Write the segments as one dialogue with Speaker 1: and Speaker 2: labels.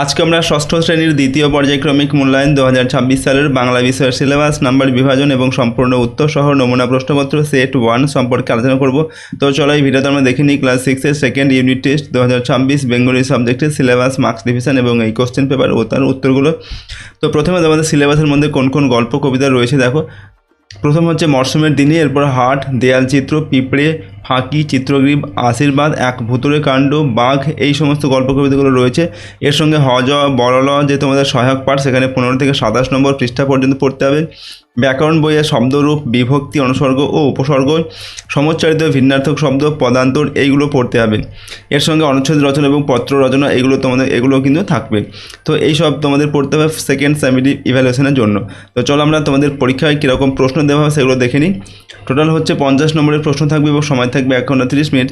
Speaker 1: আজকে আমরা ষষ্ঠ শ্রেণীর দ্বিতীয় পর্যায়ক্রমিক মূল্যায়ন 2026 সালের বাংলা বিষয়ের সিলেবাস নাম্বার বিভাজন এবং সম্পূর্ণ উত্তর সহ নমুনা প্রশ্নপত্র সেট 1 সম্পর্কে আলোচনা করব। তো চলো এই ভিডিওতে আমরা দেখে নিই ক্লাস 6 এর সেকেন্ড ইউনিট টেস্ট 2026 বেঙ্গলি সাবজেক্টের সিলেবাস, মার্কস ডিভিশন এবং এই কোশ্চেন পেপার ও তার উত্তরগুলো। তো প্রথমে আমাদের সিলেবাসের মধ্যে কোন কোন গল্প কবিতা রয়েছে দেখো। প্রথম হচ্ছে মরশুমের দিনে, এরপর হাট, দেয়াল চিত্র, পিঁপড়ে, ফাঁকি, চিত্রগ্রীব, আশীর্বাদ, এক ভুতুরে কাণ্ড, বাঘ, এই সমস্ত গল্প কবিতাগুলো রয়েছে। এর সঙ্গে হজ বড়ল যে তোমাদের সহায়ক পাঠ, সেখানে 15 থেকে 27 নম্বর পৃষ্ঠা পর্যন্ত পড়তে হবে। ব্যাকরণ বইয়ে শব্দরূপ, বিভক্তি, অনুসর্গ ও উপসর্গ, সমচ্চারিত ভিন্নার্থক শব্দ, পদান্তর, এইগুলো পড়তে হবে। এর সঙ্গে অনুচ্ছেদ রচনা এবং পত্র রচনা, এগুলো কিন্তু থাকবে। তো এই সব তোমাদের পড়তে হবে সেকেন্ড সামেটিভ ইভ্যালুয়েশনের জন্য। তো চলো আমরা তোমাদের পরীক্ষায় কীরকম প্রশ্ন দেওয়া হবে সেগুলো দেখে নিই। টোটাল হচ্ছে 50 নম্বরের প্রশ্ন থাকবে এবং সময় থাকবে 1 ঘন্টা 30 মিনিট।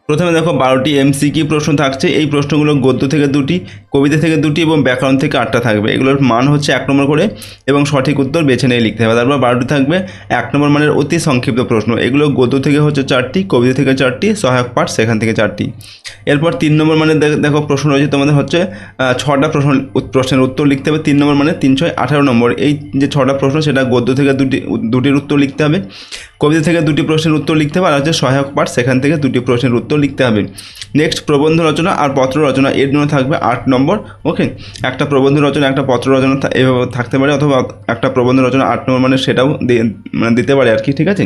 Speaker 1: প্রথমে দেখো 12টি এমসিকিউ প্রশ্ন থাকছে। এই প্রশ্নগুলো গদ্য থেকে 2টি, কবিতা থেকে 2টি এবং ব্যাকরণ থেকে 8টা থাকবে। এগুলোর মান হচ্ছে 1 নম্বর করে এবং সঠিক উত্তর বেছে নিয়ে লিখতে হবে। তারপর 12টি থাকবে 1 নম্বর মানের অতি সংক্ষিপ্ত প্রশ্ন। এগুলো গদ্য থেকে হচ্ছে 4টি, কবিতা থেকে 4টি, সহায়ক পাঠ সেখান থেকে 4টি। এরপর 3 নম্বর মানের দেখো প্রশ্ন রয়েছে তোমাদের হচ্ছে 6টা প্রশ্নের উত্তর লিখতে হবে। 3 নম্বর মানে 3 6 18 নম্বর। এই যে 6টা প্রশ্ন সেটা গদ্য থেকে দুটির উত্তর লিখতে হবে, কবিতা থেকে 2টি প্রশ্নের উত্তর লিখতে হবে, আর হচ্ছে সহায়ক পাঠ সেখান থেকে 2টি প্রশ্নের উত্তর লিখতে হবে। নেক্সট প্রবন্ধ রচনা আর পত্র রচনা, এর জন্য থাকবে 8 নম্বর। ওকে, একটা প্রবন্ধ রচনা একটা পত্র রচনা এভাবে থাকতে পারে, অথবা একটা প্রবন্ধ রচনা 8 নম্বর মানে সেটাও দিতে পারে আর কি, ঠিক আছে।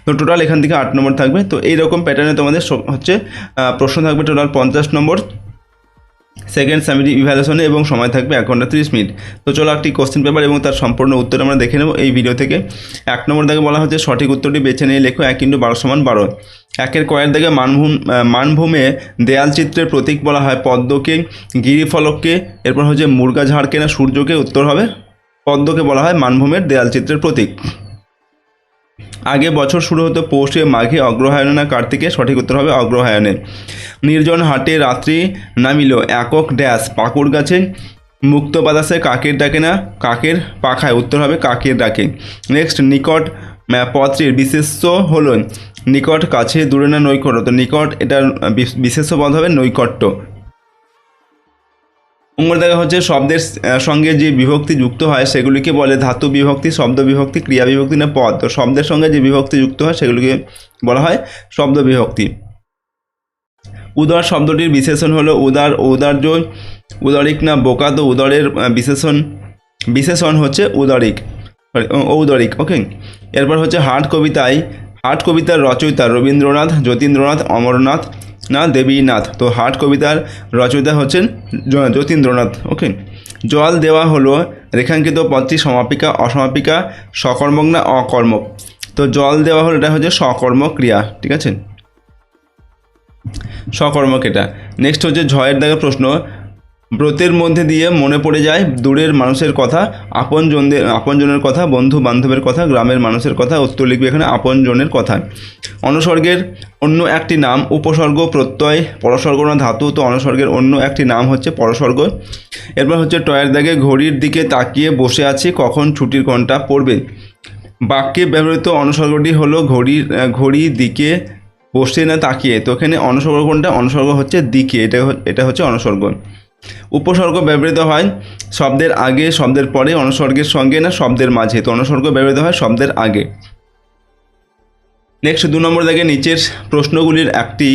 Speaker 1: তো টোটাল এখান থেকে 8 নম্বর থাকবে। তো এইরকম প্যাটার্নে তোমাদের হচ্ছে প্রশ্ন থাকবে টোটাল 50 নম্বর সেকেন্ড সামেটিভ ইভ্যালুয়েশনে এবং সময় থাকবে 1 ঘন্টা 30 মিনিট। তো চলো একটি কোশ্চেন পেপার এবং তার সম্পূর্ণ উত্তর আমরা দেখে নেব এই ভিডিও থেকে। 1 নম্বর দাগে বলা হচ্ছে সঠিক উত্তরটি বেছে নিয়ে লেখো 1 × 12 = 12। 1-এর কয়ের দাগে মানভূমে দেয়াল চিত্রের প্রতীক বলা হয় পদ্মকে, গিরিফলককে, এরপর হচ্ছে মুরগা ঝাড়কে না সূর্যকে। উত্তর হবে পদ্মকে বলা হয় মানভূমের দেয়াল চিত্রের প্রতীক। আগে বছর শুরু হতো পৌষে, মাঘে, অগ্রহায়ণে না কার্তিকে। সঠিক উত্তর হবে অগ্রহায়ণে। নির্জন হাটে রাত্রি নামিল একক ড্যাশ পাকুড় গাছে, মুক্ত বাতাসে কাকের ডাকে না কাকের পাখায়। উত্তর হবে কাকের ডাকে। নেক্সট নিকট পত্রের বিশেষ্য হলো নিকট, কাছে, দূরে না নৈকট্য। তো নিকট এটার বিশেষ্য পদ হবে নৈকট্য। দেখা হচ্ছে শব্দের সঙ্গে যে বিভক্তি যুক্ত হয় সেগুলিকে বলে ধাতু বিভক্তি, শব্দ বিভক্তি, ক্রিয়া বিভক্তি না পদ। তো শব্দের সঙ্গে যে বিভক্তি যুক্ত হয় সেগুলিকে বলা হয় শব্দ বিভক্তি। উদার শব্দটির বিশেষণ হলো উদার, ঔদার্য, উদারিক না বোকা। তো উদারের বিশেষণ হচ্ছে ঔদারিক। ওকে, এরপর হচ্ছে হাট কবিতার রচয়িতা রবীন্দ্রনাথ, যতীন্দ্রনাথ, অমরনাথ না দেবীনাথ। তো হাট কবিতার রচয়িতা হচ্ছেন যতীন্দ্রনাথ। ওকে, জল দেওয়া হলো রেখাঙ্কিত পদটি সমাপিকা, অসমাপিকা, সকর্মক না অকর্মক। তো জল দেওয়া হলো এটা হচ্ছে সকর্মক ক্রিয়া, ঠিক আছে, সকর্মক এটা। নেক্সট হচ্ছে ঝয়ের দাগে প্রশ্ন, ব্রতের মধ্যে দিয়ে মনে পড়ে যায় দূরের মানুষের কথা, আপনজনের কথা, বন্ধু বান্ধবের কথা, গ্রামের মানুষের কথা। উত্তর লিখবে এখানে আপনজনের কথা। অনুসর্গের অন্য একটি নাম উপসর্গ, প্রত্যয়, পরসর্গ না ধাতু। তো অনুসর্গের অন্য একটি নাম হচ্ছে পরসর্গ। এরপর হচ্ছে টয়ের দাগে ঘড়ির দিকে তাকিয়ে বসে আছি কখন ছুটির ঘন্টা পড়বে। বাক্যে ব্যবহৃত অনুসর্গটি হলো ঘড়ি দিকে বসে না তাকিয়ে। তো এখানে অনুসর্গ কোনটা? অনুসর্গ হচ্ছে দিকে, এটা হচ্ছে অনুসর্গ। উপসর্গ ব্যবহৃত হয় শব্দের আগে, শব্দের পরে, অনুসর্গের সঙ্গে না শব্দের মাঝে। তো অনুসর্গ ব্যবহৃত হয় শব্দের আগে। নেক্সট 2 নম্বর দাগে নিচের প্রশ্নগুলির একটি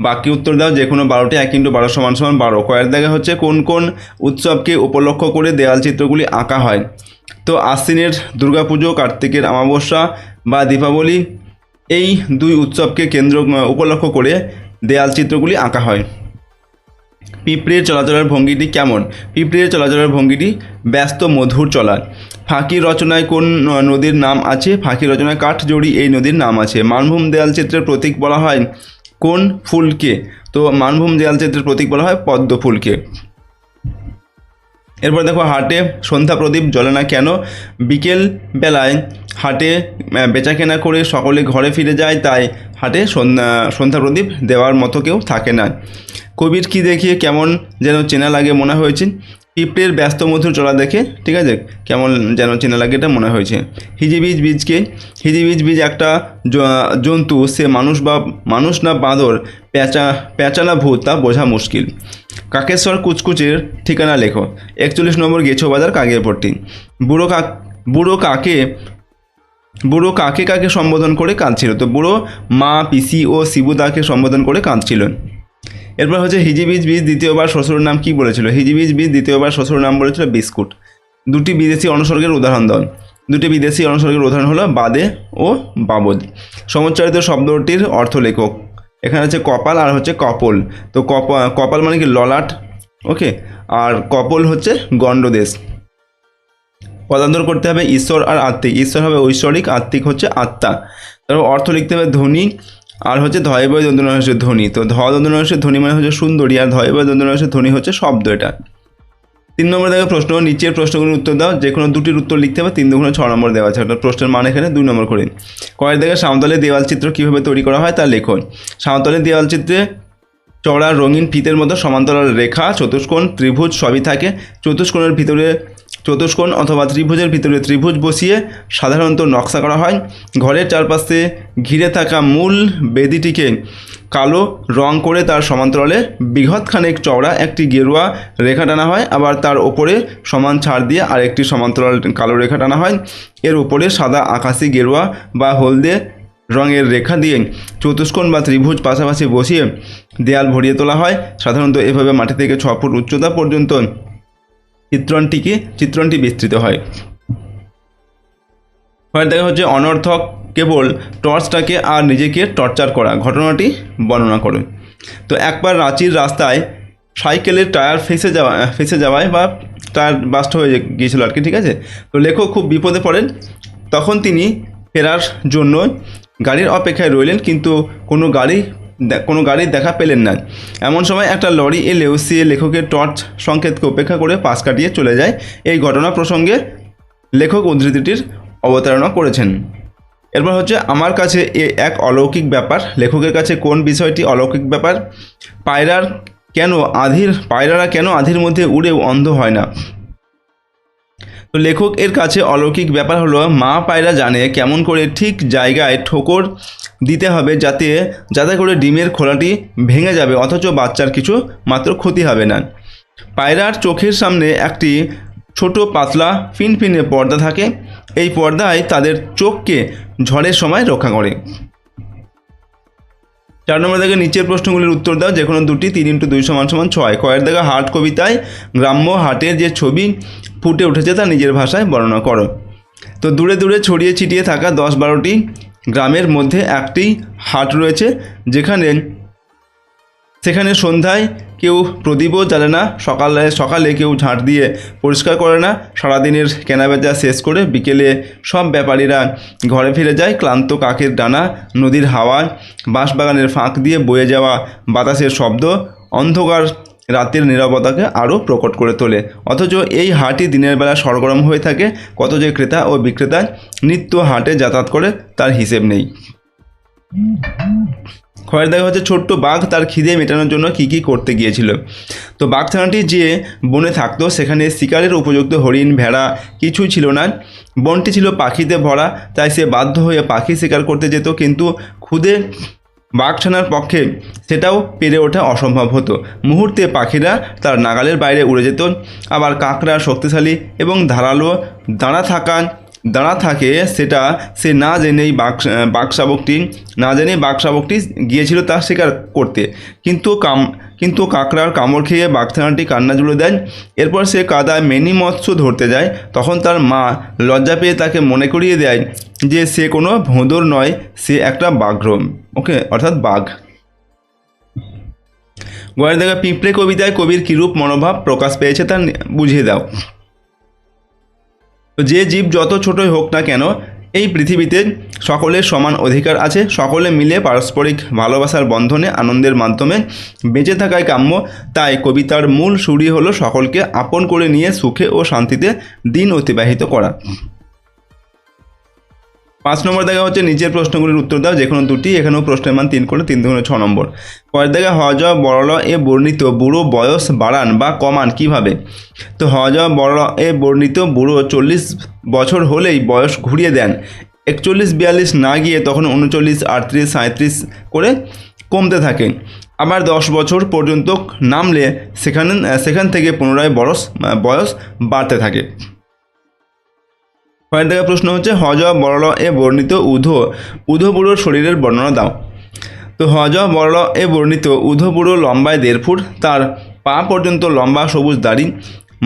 Speaker 1: বাক্যে উত্তর দাও, যে কোনো 12টি। 1 × 12 = 12। কয়ের দাগে হচ্ছে কোন কোন উৎসবকে উপলক্ষ করে দেয়াল চিত্রগুলি আঁকা হয়। তো আশ্বিনের দুর্গাপুজো, কার্তিকের অমাবস্যা বা দীপাবলি, এই 2 উৎসবকে উপলক্ষ করে দেয়াল চিত্রগুলি আঁকা হয়। পিঁপড়ের চলাচলের ভঙ্গিটি কেমন? পিঁপড়ের চলাচলের ভঙ্গিটি ব্যস্ত মধুর চলা। ফাঁকির রচনায় কোন নদীর নাম আছে? ফাঁকির রচনায় কাঠজড়ি এই নদীর নাম আছে। মানভূম দেয়াল চিত্রের প্রতীক বলা হয় কোন ফুলকে? তো মানভূম দেয়াল চিত্রের প্রতীক বলা হয় পদ্ম ফুলকে। এরপর দেখো হাটে সন্ধ্যা প্রদীপ জ্বলে না কেন? বিকেল বেলায় হাটে বেচাকেনা করে সকলে ঘরে ফিরে যায়, তাই হাটে সন্ধ্যা প্রদীপ দেওয়ার মতো কেউ থাকে না। কবির কি দেখিয়ে কেমন যেন চেনা লাগে মনে হয়েছে? পিঁপড়ের ব্যস্ত মধুর চলা দেখে, ঠিক আছে, কেমন যেন চেনা লাগে এটা মনে হয়েছে। হিজিবিজ বীজকে, হিজিবিজ বীজ একটা জন্তু, সে মানুষ না বাঁদর, প্যাঁচা না ভূত তা বোঝা মুশকিল। কাকেশ্বর কুচকুচের ঠিকানা লেখো। 41 নম্বর গেছো বাজার কাগিয়াপট্টি। বুড়ো কাকে কাকে সম্বোধন করে কাঁদছিল? তো বুড়ো মা, পিসি ও শিবুদাকে সম্বোধন করে কাঁদছিল। এরপর হচ্ছে হিজিবিজ বীজ দ্বিতীয়বার শ্বশুরের নাম কি বলেছিল? হিজিবিজ বীজ দ্বিতীয়বার শ্বশুরের নাম বলেছিল বিস্কুট। দুটি বিদেশি অনুসর্গের উদাহরণ দাও। দুটি বিদেশি অনুসর্গের উদাহরণ হলো বাদে ও বাবদ। সমুচ্চারিত শব্দটির অর্থ লেখক। এখানে হচ্ছে কপাল আর হচ্ছে কপল। তো কপাল মানে কি ললাট, ওকে, আর কপল হচ্ছে গণ্ডদেশ। পদান্তর করতে হবে ঈশ্বর আর আত্মিক। ঈশ্বর হবে ঐশ্বরিক, আত্মিক হচ্ছে আত্মা। তারপর অর্থ লিখতে হবে ধনী আর হচ্ছে ধয়বয় দন্তনাসের ধ্বনি। তো ধ দন্তনাসের ধ্বনি মানে হচ্ছে সুন্দরী, আর ধয়বয় দন্তনাসের ধ্বনি হচ্ছে শব্দ। এটা 3 নম্বর দেখো প্রশ্ন, নিচের প্রশ্নগুলোর উত্তর দাও। যে কোনো দুটির উত্তর লিখতে হবে। 3 দুগুণে 6 নম্বর দেওয়া আছে। অর্থাৎ প্রশ্নের মান এখানে 2 নম্বর করে। কয়ের দেখে সাঁওতালি দেওয়াল চিত্র কীভাবে তৈরি করা হয় তা লেখো। সাঁওতালি দেওয়াল চিত্রে চওড়া রঙিন ফিতের মতো সমান্তরাল রেখা, চতুষ্কোণ, ত্রিভুজ সবই থাকে। চতুষ্কোণের ভিতরে চতুষ্কোণ অথবা ত্রিভুজের ভিতরে ত্রিভুজ বসিয়ে সাধারণত নকশা করা হয়। ঘরের চারপাশে ঘিরে থাকা মূল বেদিটিকে কালো রং করে তার সমান্তরালে বৃহৎখানেক চওড়া একটি গেরুয়া রেখা টানা হয়। আবার তার ওপরে সমান ছাড় দিয়ে আরেকটি সমান্তরাল কালো রেখা টানা হয়। এর ওপরে সাদা আকাশি, গেরুয়া বা হলদে রঙের রেখা দিয়ে চতুষ্কোণ বা ত্রিভুজ পাশাপাশি বসিয়ে দেয়াল ভরিয়ে তোলা হয়। সাধারণত এভাবে মাটি থেকে 6 ফুট উচ্চতা পর্যন্ত চিত্রণটি বিস্তৃত হয়। পরের দেখা হচ্ছে অনর্থক কেবল টর্চটাকে আর নিজেকে টর্চার করা, ঘটনাটি বর্ণনা করুন। তো একবার রাঁচির রাস্তায় সাইকেলের টায়ার ফেসে যাওয়ায় বা টায়ার বাস্ট হয়ে গিয়েছিল আর কি, ঠিক আছে। তো লেখক খুব বিপদে পড়েন। তখন তিনি ফেরার জন্য গাড়ির অপেক্ষায় রইলেন, কিন্তু কোনো গাড়ির দেখা পেলেন না। এমন সময় একটা লরি এলেও সে লেখকের টর্চ সংকেতকে উপেক্ষা করে পাশ কাটিয়ে চলে যায়। এই ঘটনা প্রসঙ্গে লেখক উদ্ধৃতিটির অবতারণা করেছেন। এরপর হচ্ছে আমার কাছে এক অলৌকিক ব্যাপার। লেখকের কাছে কোন বিষয়টি অলৌকিক ব্যাপার? পায়রারা কেন আধির মধ্যে উড়েও অন্ধ হয় না? তো লেখক এর কাছে অলৌকিক ব্যাপার হলো মা পায়রা জানে কেমন করে ঠিক জায়গায় ঠোকর দিতে হবে যাতে করে ডিমের খোলাটি ভেঙে যাবে অথচ বাচ্চার কিছু মাত্র ক্ষতি হবে না। পায়রার চোখের সামনে একটি ছোট পাতলা ফিনফিনে পর্দা থাকে। এই পর্দায় তাদের চোখকে ঝড়ের সময় রক্ষা করে। 4 নম্বর থেকে নিচের প্রশ্নগুলির উত্তর দাও। যে কোনো দুটি। 3 × 2 = 6। কয়ের দেখা হাট কবিতায় গ্রাম্য হাটের যে ছবি ফুটে উঠেছে তা নিজের ভাষায় বর্ণনা করো। তো দূরে দূরে ছড়িয়ে ছিটিয়ে থাকা 10-12টি গ্রামের মধ্যে একটি হাট রয়েছে, সেখানে সন্ধ্যায় কেউ প্রদীপও জ্বালে না, সকালে কেউ ঝাঁট দিয়ে পরিষ্কার করে না। সারাদিনের কেনাবেচা শেষ করে বিকেলে সব ব্যাপারীরা ঘরে ফিরে যায়। ক্লান্ত কাকের ডানা, নদীর হাওয়া, বাঁশবাগানের ফাঁক দিয়ে বয়ে যাওয়া বাতাসের শব্দ অন্ধকার রাতের নীরবতাকে আরও প্রকট করে তোলে। অথচ এই হাটই দিনের বেলা সরগরম হয়ে থাকে। কত যে ক্রেতা ও বিক্রেতা নিত্য হাটে যাতায়াত করে তার হিসেব নেই। খয়ের দেখা হচ্ছে ছোট্ট বাঘ তার খিদে মেটানোর জন্য কী করতে গিয়েছিল। তো বাঘছানাটি যে বনে থাকতো সেখানে শিকারের উপযুক্ত হরিণ, ভেড়া কিছুই ছিল না। বনটি ছিল পাখিতে ভরা, তাই সে বাধ্য হয়ে পাখি শিকার করতে যেত, কিন্তু ক্ষুদে বাঘছানার পক্ষে সেটাও পেরে ওঠা অসম্ভব হতো। মুহূর্তে পাখিরা তার নাগালের বাইরে উড়ে যেত। আবার কাকড়া শক্তিশালী এবং ধারালো দাঁড়া থাকে, সেটা সে না জেনেই বাঘশাবকটি গিয়েছিল তা শিকার করতে, কিন্তু কাকড়ার কামড় খেয়ে বাঘছানাটি কান্না জুড়ে দেয়। এরপর সে কাদায় মেনি মৎস্য ধরতে যায়। তখন তার মা লজ্জা পেয়ে তাকে মনে করিয়ে দেয় যে সে কোনো ভোঁদর নয়, সে একটা বাঘ্র, ওকে, অর্থাৎ বাঘ। গয়ের দেখা পিঁপড়ে কবিতায় কবির কিরূপ মনোভাব প্রকাশ পেয়েছে তা বুঝিয়ে দাও। যে জীব যত ছোটই হোক না কেন এই পৃথিবীতে সকলের সমান অধিকার আছে। সকলে মিলে পারস্পরিক ভালোবাসার বন্ধনে আনন্দের মাধ্যমে বেঁচে থাকাই কাম্য। তাই কবিতার মূল সুরই হলো সকলকে আপন করে নিয়ে সুখে ও শান্তিতে দিন অতিবাহিত করা। 5 নম্বর দেখা হচ্ছে নিচের প্রশ্নগুলির উত্তর দাও, যে কোনো দুটি। এখানেও প্রশ্নের মান 3 করে, 3 দুগুণে 6 নম্বর। পরের দেখা হজ বড়ল এ বর্ণিত বুড়ো বয়স বাড়ান বা কমান কিভাবে? তো হজ বড়ল এ বর্ণিত বুড়ো 40 বছর হলেই বয়স ঘুরিয়ে দেন, 41-42 না গিয়ে তখন 39, 38, 37 করে কমতে থাকে। আবার 10 বছর পর্যন্ত নামলে সেখান থেকে পুনরায় বয়স বাড়তে থাকে। পরের দেখা প্রশ্ন হচ্ছে হজ বড়ল এ বর্ণিত উধো বুড়োর শরীরের বর্ণনা দাও। তো হজ বড়ল এ বর্ণিত উধো বুড়ো লম্বায় 1.5 ফুট, তার পা পর্যন্ত লম্বা সবুজ দাড়ি,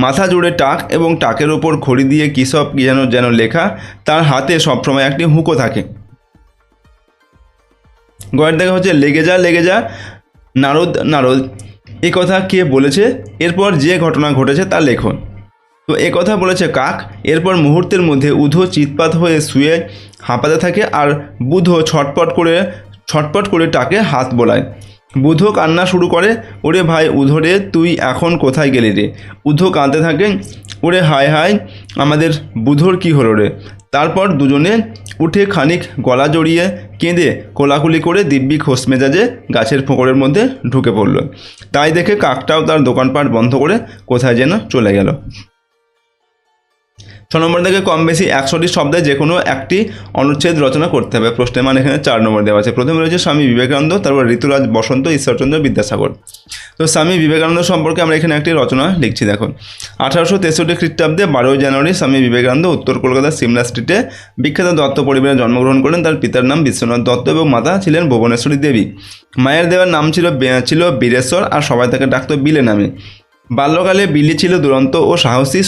Speaker 1: মাথা জুড়ে টাক এবং টাকের ওপর খড়ি দিয়ে কী সব যেন লেখা, তার হাতে সবসময় একটি হুঁকো থাকে। গয়ের দেখা হচ্ছে লেগে যা নারদ এ কথা কে বলেছে, এরপর যে ঘটনা ঘটেছে তা লেখো। তো এ কথা বলেছে কাক। এরপর মুহূর্তের মধ্যে উধো চিৎপাত হয়ে শুয়ে হাঁপাতে থাকে আর বুধো ছটপট করে টাকে হাত বোলায়। বুধো কান্না শুরু করে, ওরে ভাই উধো রে, তুই এখন কোথায় গেলি রে? উধো কাঁদতে থাকে, ওরে হায় হায় আমাদের বুধোর কি হলো রে? তারপর দুজনে উঠে খানিক গলা জড়িয়ে কেঁদে কোলাকুলি করে দিব্যি খোশ মেজাজে গাছের ফোঁকরের মধ্যে ঢুকে পড়ল। তাই দেখে কাকটাও তার দোকানপাট বন্ধ করে কোথায় যেন চলে গেল। 6 নম্বর থেকে কম বেশি 100টি শব্দে যে কোনো একটি অনুচ্ছেদ রচনা করতে হবে। প্রশ্নের মান এখানে 4 নম্বর দেওয়া আছে। প্রথমে রয়েছে স্বামী বিবেকানন্দ, তারপর ঋতুরাজ বসন্ত, ঈশ্বরচন্দ্র বিদ্যাসাগর। তো স্বামী বিবেকানন্দ সম্পর্কে আমরা এখানে একটি রচনা লিখছি, দেখো। 1863 খ্রিস্টাব্দে 12 জানুয়ারি স্বামী বিবেকানন্দ উত্তর কলকাতার সিমলা স্ট্রিটে বিখ্যাত দত্ত পরিবারে জন্মগ্রহণ করেন। তার পিতার নাম বিশ্বনাথ দত্ত এবং মাতা ছিলেন ভুবনেশ্বরী দেবী। মায়ের দেওয়ার নাম ছিল বীরেশ্বর, আর সবাই তাকে ডাকত বিলে নামে। বাল্যকালে বিলি ছিল দুরন্ত ও সাহসী,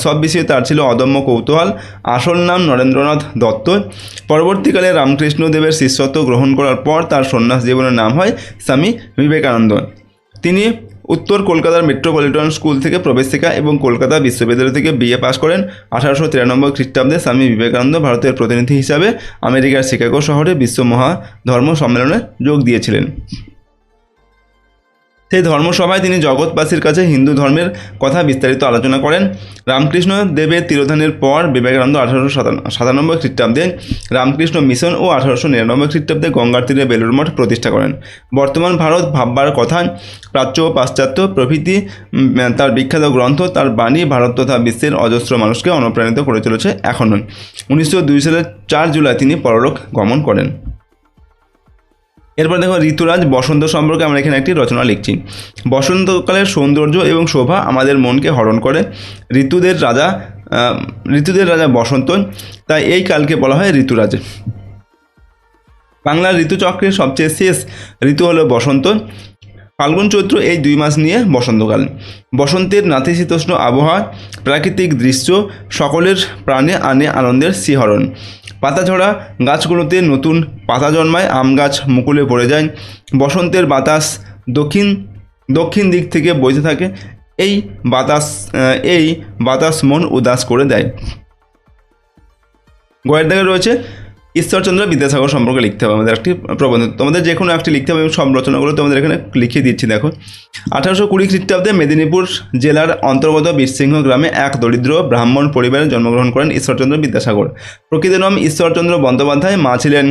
Speaker 1: সব বিষয়ে তার ছিল অদম্য কৌতূহল। আসল নাম নরেন্দ্রনাথ দত্ত। পরবর্তীকালে রামকৃষ্ণদেবের শিষ্যত্ব গ্রহণ করার পর তার সন্ন্যাস জীবনের নাম হয় স্বামী বিবেকানন্দ। তিনি উত্তর কলকাতার মেট্রোপলিটন স্কুল থেকে প্রবেশিকা এবং কলকাতা বিশ্ববিদ্যালয় থেকে বিএ পাশ করেন। 1893 খ্রিস্টাব্দে স্বামী বিবেকানন্দ ভারতের প্রতিনিধি হিসাবে আমেরিকার শিকাগো শহরে বিশ্ব মহাধর্ম সম্মেলনে যোগ দিয়েছিলেন। সেই ধর্মসভায় তিনি জগৎবাসীর কাছে হিন্দু ধর্মের কথা বিস্তারিত আলোচনা করেন। রামকৃষ্ণ দেবের তিরোধানের পর বিবেকানন্দ 1897 খ্রিস্টাব্দে রামকৃষ্ণ মিশন ও 1899 খ্রিস্টাব্দে গঙ্গার তীরে বেলুড় মঠ প্রতিষ্ঠা করেন। বর্তমান ভারত ভাববার কথা, প্রাচ্য ও পাশ্চাত্য প্রভৃতি তার বিখ্যাত গ্রন্থ, তার বাণী ভারত তথা বিশ্বের অজস্র মানুষকে অনুপ্রাণিত করে চলেছে এখনও। 1902 সালের 4 জুলাই তিনি পরলোক গমন করেন। এরপর দেখো ঋতুরাজ বসন্ত সম্পর্কে আমরা এখানে একটি রচনা লিখছি। বসন্তকালের সৌন্দর্য এবং শোভা আমাদের মনকে হরণ করে। ঋতুদের রাজা বসন্ত, তাই এই কালকে বলা হয় ঋতুরাজ। বাংলার ঋতুচক্রের সবচেয়ে শেষ ঋতু হলো বসন্ত। ফাল্গুন চৈত্র এই 2 মাস নিয়ে বসন্তকাল। বসন্তের নাতিশীতোষ্ণ আবহাওয়া, প্রাকৃতিক দৃশ্য সকলের প্রাণে আনে আনন্দের শিহরণ। পাতাঝরা গাছগুলোতে নতুন পাতা জন্মায়, আম গাছ মুকুলে পড়ে যায়। বসন্তের বাতাস দক্ষিণ দিক থেকে বইতে থাকে। এই বাতাস মন উদাস করে দেয়। গয়ের দাগে রয়েছে ঈশ্বরচন্দ্র বিদ্যাসাগর সম্পর্কে লিখতে হবে আমাদের একটি প্রবন্ধ। তোমাদের যে কোনো একটি লিখতে হবে এবং সব রচনাগুলো তোমাদের এখানে লিখিয়ে দিচ্ছি, দেখো। 1820 খ্রিস্টাব্দে মেদিনীপুর জেলার অন্তর্গত বীরসিংহ গ্রামে এক দরিদ্র ব্রাহ্মণ পরিবারে জন্মগ্রহণ করেন ঈশ্বরচন্দ্র বিদ্যাসাগর। প্রকৃত নাম ঈশ্বরচন্দ্র বন্দ্যোপাধ্যায়, মা ছিলেন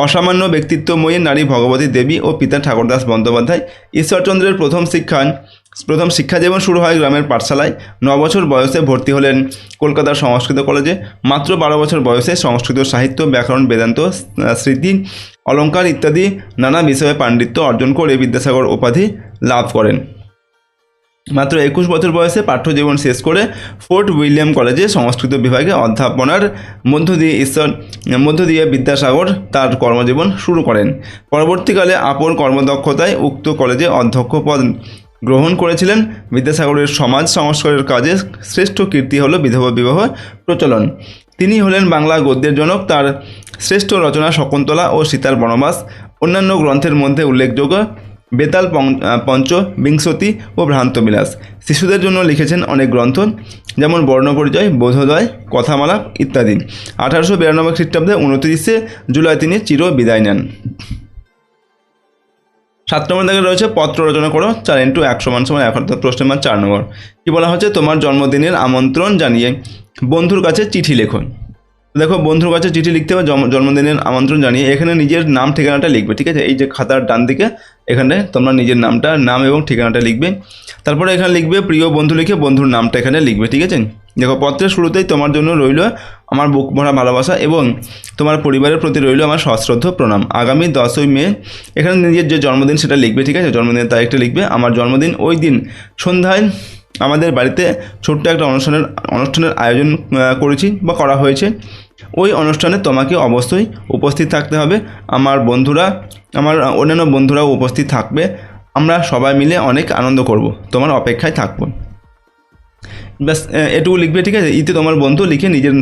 Speaker 1: অসামান্য ব্যক্তিত্বময়ী নারী ভগবতী দেবী ও পিতা ঠাকুরদাস বন্দ্যোপাধ্যায়। ঈশ্বরচন্দ্রের প্রথম শিক্ষা জীবন শুরু হয় গ্রামের পাঠশালায়। 9 বছর বয়সে ভর্তি হলেন কলকাতার সংস্কৃত কলেজে। মাত্র 12 বছর বয়সে সংস্কৃত সাহিত্য, ব্যাকরণ, বেদান্ত, স্মৃতি, অলঙ্কার ইত্যাদি নানা বিষয়ে পাণ্ডিত্য অর্জন করে বিদ্যাসাগর উপাধি লাভ করেন। মাত্র 21 বছর বয়সে পাঠ্যজীবন শেষ করে ফোর্ট উইলিয়াম কলেজে সংস্কৃত বিভাগে অধ্যাপনার মধ্য দিয়ে বিদ্যাসাগর তার কর্মজীবন শুরু করেন। পরবর্তীকালে আপন কর্মদক্ষতায় উক্ত কলেজে অধ্যক্ষ পদ গ্রহণ করেছিলেন। বিদ্যাসাগরের সমাজ সংস্কারের কাজে শ্রেষ্ঠ কীর্তি হল বিধবা বিবাহ প্রচলন। তিনি হলেন বাংলা গদ্যের জনক। তার শ্রেষ্ঠ রচনা শকুন্তলা ও সীতার বনবাস। অন্যান্য গ্রন্থের মধ্যে উল্লেখযোগ্য বেতাল পঞ্চবিংশতি ও ভ্রান্তবিলাস। শিশুদের জন্য লিখেছেন অনেক গ্রন্থ, যেমন বর্ণপরিচয়, বোধোদয়, কথামালা ইত্যাদি। 1892 খ্রিস্টাব্দে 29 জুলাই তিনি চির বিদায় নেন। 7 নম্বর দাগে রয়েছে পত্র রচনা করো। 4 × 1 = 1 অর্থাৎ প্রশ্নের মান 4 নম্বর। কি বলা হচ্ছে? তোমার জন্মদিনের আমন্ত্রণ জানিয়ে বন্ধুর কাছে চিঠি লেখো। দেখো বন্ধুর কাছে চিঠি লিখতে হবে জন্মদিনের আমন্ত্রণ জানিয়ে, এখানে নিজের নাম ঠিকানাটা লিখবে, ঠিক আছে। এই যে খাতার ডান দিকে এখানে তোমরা নিজের নাম এবং ঠিকানাটা লিখবে। তারপরে এখানে লিখবে প্রিয় বন্ধু, লিখে বন্ধুর নামটা এখানে লিখবে, ঠিক আছে। দেখো পত্রের শুরুতেই তোমার জন্য রইল আমার বুক ভরা ভালোবাসা এবং তোমার পরিবারের প্রতি রইল আমার সশ্রদ্ধ প্রণাম। আগামী 10ই মে, এখানে নিজের যে জন্মদিন সেটা লিখবে, ঠিক আছে। জন্মদিনের তারিখটা লিখবে। আমার জন্মদিন ওই দিন সন্ধ্যায় আমাদের বাড়িতে ছোট্ট একটা অনুষ্ঠানের আয়োজন করেছি বা করা হয়েছে। ওই অনুষ্ঠানে তোমাকে অবশ্যই উপস্থিত থাকতে হবে। আমার অন্যান্য বন্ধুরাও উপস্থিত থাকবে। আমরা সবাই মিলে অনেক আনন্দ করব, তোমার অপেক্ষায় থাকবো। ব্যাস এটুকু লিখবে, ঠিক আছে। ইতে তোমার বন্ধু লিখে নিজের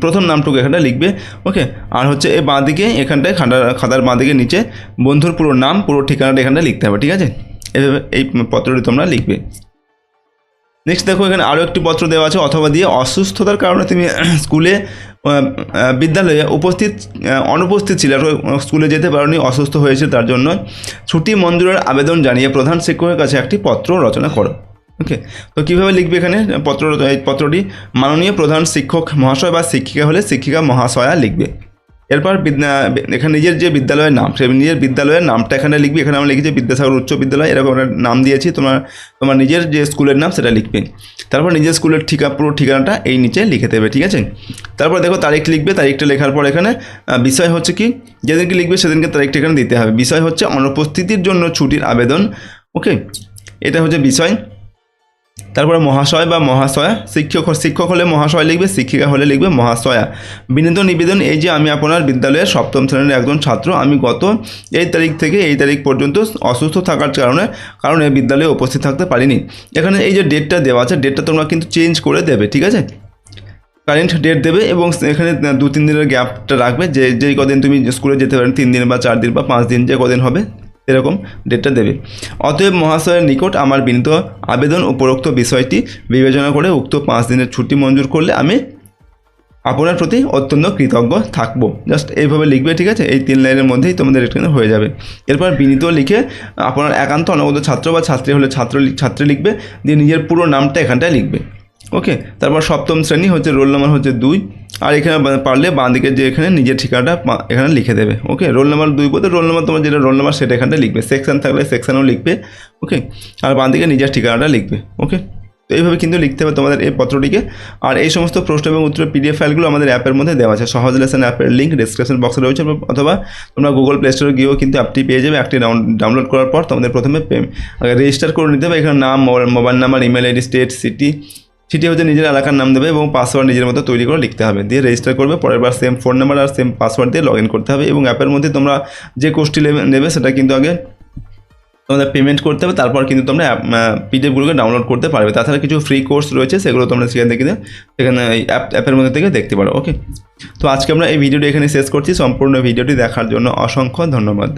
Speaker 1: প্রথম নামটুকু এখানটা লিখবে, ওকে। আর হচ্ছে এই বাঁদিকে এখানটায় খাতার বাঁদিকে নিচে বন্ধুর পুরো নাম, পুরো ঠিকানাটা এখানটা লিখতে হবে, ঠিক আছে। এভাবে এই পত্রটি তোমরা লিখবে। নেক্সট দেখো এখানে আরও একটি পত্র দেওয়া আছে, অথবা দিয়ে অসুস্থতার কারণে তুমি স্কুলে বিদ্যালয়ে অনুপস্থিত ছিলে, স্কুলে যেতে পারোনি, অসুস্থ হয়েছে, তার জন্য ছুটি মঞ্জুরের আবেদন জানিয়ে প্রধান শিক্ষকের কাছে একটি পত্র রচনা করো, ওকে। তো কীভাবে লিখবে এখানে এই পত্রটি মাননীয় প্রধান শিক্ষক মহাশয় বা শিক্ষিকা হলে শিক্ষিকা মহাশয়া লিখবে। এরপর এখানে নিজের যে বিদ্যালয়ের নাম, সে নিজের বিদ্যালয়ের নামটা এখানে লিখবে। এখানে আমরা লিখেছি বিদ্যাসাগর উচ্চ বিদ্যালয়, এরকম একটা নাম দিয়েছি। তোমার নিজের যে স্কুলের নাম সেটা লিখবে। তারপর নিজের স্কুলের পুরো ঠিকানাটা এই নিচে লিখে দেবে, ঠিক আছে। তারপর দেখো তারিখ লিখবে। তারিখটা লেখার পর এখানে বিষয় হচ্ছে কি, যেদিনকে লিখবে সেদিনকে তারিখটা এখানে দিতে হবে। বিষয় হচ্ছে অনুপস্থিতির জন্য ছুটির আবেদন, ওকে। এটা হচ্ছে বিষয়। তারপরে মহাশয় বা মহাশয়া, শিক্ষক হলে মহাশয় লিখবে, শিক্ষিকা হলে লিখবে মহাশয়া। বিনীত নিবেদন, এই যে আমি আপনার বিদ্যালয়ের 7ম শ্রেণীর একজন ছাত্র, আমি গত এই তারিখ থেকে এই তারিখ পর্যন্ত অসুস্থ থাকার কারণে বিদ্যালয়ে উপস্থিত থাকতে পারিনি। এখানে এই যে ডেটটা দেওয়া আছে, ডেটটা তোমরা কিন্তু চেঞ্জ করে দেবে, ঠিক আছে। কারেন্ট ডেট দেবে এবং এখানে 2-3 দিনের গ্যাপটা রাখবে, যেই কদিন তুমি স্কুলে যেতে পারেন, 3 দিন বা 4 দিন বা 5 দিন, যে কদিন হবে এরকম ডেটটা দেবে। অতএব মহাশয়ের নিকট আমার বিনীত আবেদন, উপরোক্ত বিষয়টি বিবেচনা করে উক্ত 5 দিনের ছুটি মঞ্জুর করলে আমি আপনার প্রতি অত্যন্ত কৃতজ্ঞ থাকবো। জাস্ট এইভাবে লিখবে, ঠিক আছে। এই 3 লাইনের মধ্যেই তোমাদের এখানে হয়ে যাবে। এরপর বিনীত লিখে আপনার একান্ত অনবদ্য ছাত্র বা ছাত্রী হলে ছাত্রী লিখবে, দিয়ে নিজের পুরো নামটা এখানটায় লিখবে, ওকে। তারপর 7ম শ্রেণী হচ্ছে রোল নাম্বার হচ্ছে 2, আর এখানে পারলে বাঁ দিকে যে এখানে নিজের ঠিকানাটা এখানে লিখে দেবে, ওকে। রোল নাম্বার 2 বলতে রোল নাম্বার তোমার যেটা রোল নাম্বার সেটা এখানটা লিখবে। সেকশন থাকলে সেকশনও লিখবে, ওকে। আর বাঁ দিকে নিজের ঠিকানাটা লিখবে, ওকে। তো এইভাবে কিন্তু লিখতে হবে তোমাদের এই পত্রটিকে। আর এই সমস্ত প্রশ্ন এবং উত্তরের PDF ফাইলগুলো আমাদের অ্যাপের মধ্যে দেওয়া আছে। সহজ লেসন অ্যাপের লিঙ্ক ডিসক্রিপশন বক্সে রয়েছে, অথবা তোমরা গুগল প্লে স্টোরে গিয়েও কিন্তু অ্যাপটি পেয়ে যাবে। অ্যাপটি ডাউনলোড করার পর তোমাদের প্রথমে রেজিস্টার করে নিতে হবে। এখানে নাম, mobile number, email ID, state, city হচ্ছে নিজের এলাকার নাম দেবে এবং পাসওয়ার্ড নিজের মতো তৈরি করে লিখতে হবে, দিয়ে রেজিস্টার করবে। পরের বার সেম ফোন নাম্বার আর সেম পাসওয়ার্ড দিয়ে লগ ইন করতে হবে। এবং অ্যাপের মধ্যে তোমরা যে কোর্সটি নেবে সেটা কিন্তু আগে তোমাদের পেমেন্ট করতে হবে, তারপর কিন্তু তোমরা PDFগুলোকে ডাউনলোড করতে পারবে। তাছাড়া কিছু ফ্রি কোর্স রয়েছে, সেগুলো তোমরা সেখানে এই অ্যাপের মধ্যে থেকে দেখতে পারো, ওকে। তো আজকে আমরা এই ভিডিওটি এখানে শেষ করছি। সম্পূর্ণ ভিডিওটি দেখার জন্য অসংখ্য ধন্যবাদ।